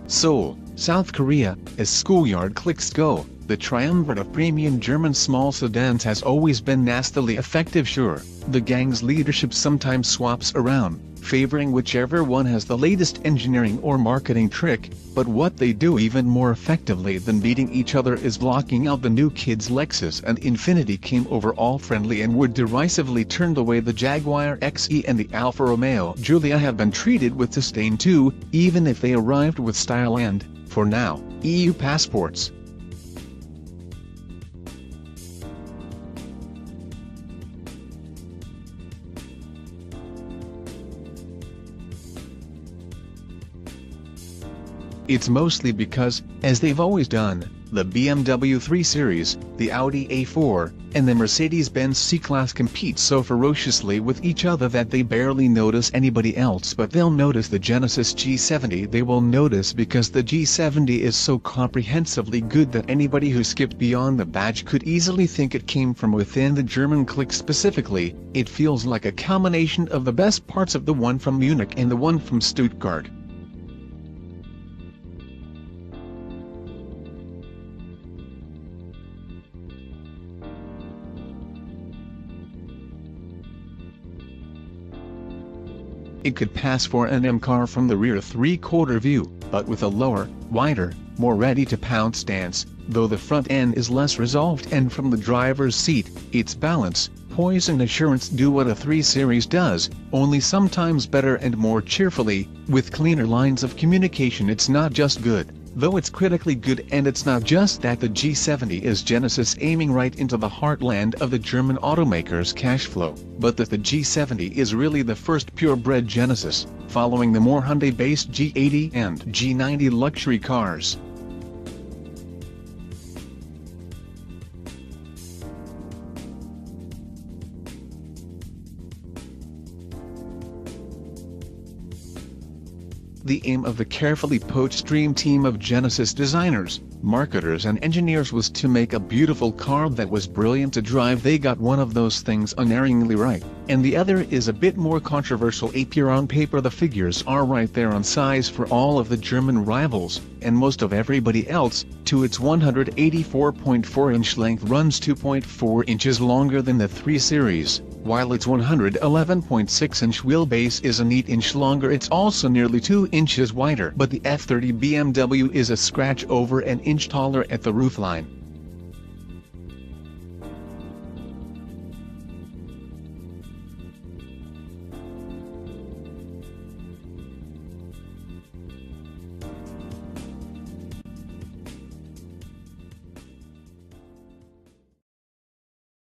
Seoul, South Korea, as schoolyard cliques go, the triumvirate of premium German small sedans has always been nastily effective. Sure, the gang's leadership sometimes swaps around, favoring whichever one has the latest engineering or marketing trick, but what they do even more effectively than beating each other is blocking out the new kids. Lexus and Infiniti came over all friendly and would derisively turn away the Jaguar XE, and the Alfa Romeo Giulia have been treated with disdain too, even if they arrived with style and, for now, EU passports. It's mostly because, as they've always done, the BMW 3 Series, the Audi A4, and the Mercedes-Benz C-Class compete so ferociously with each other that they barely notice anybody else. But they'll notice the Genesis G70. They will notice because the G70 is so comprehensively good that anybody who skipped beyond the badge could easily think it came from within the German clique. Specifically, it feels like a combination of the best parts of the one from Munich and the one from Stuttgart. It could pass for an M car from the rear three-quarter view, but with a lower, wider, more ready-to-pounce stance, though the front end is less resolved, and from the driver's seat, its balance, poise and assurance do what a 3 Series does, only sometimes better and more cheerfully, with cleaner lines of communication. It's not just good, though it's critically good, and it's not just that. The G70 is Genesis aiming right into the heartland of the German automaker's cash flow, but that the G70 is really the first purebred Genesis, following the more Hyundai-based G80 and G90 luxury cars. The aim of the carefully poached dream team of Genesis designers, marketers and engineers was to make a beautiful car that was brilliant to drive. They got one of those things unerringly right, and the other is a bit more controversial. On paper the figures are right there on size for all of the German rivals, and most of everybody else, to its 184.4-inch length runs 2.4 inches longer than the 3 Series. While its 111.6-inch wheelbase is a neat inch longer, it's also nearly 2 inches wider. But the F30 BMW is a scratch over an inch taller at the roofline.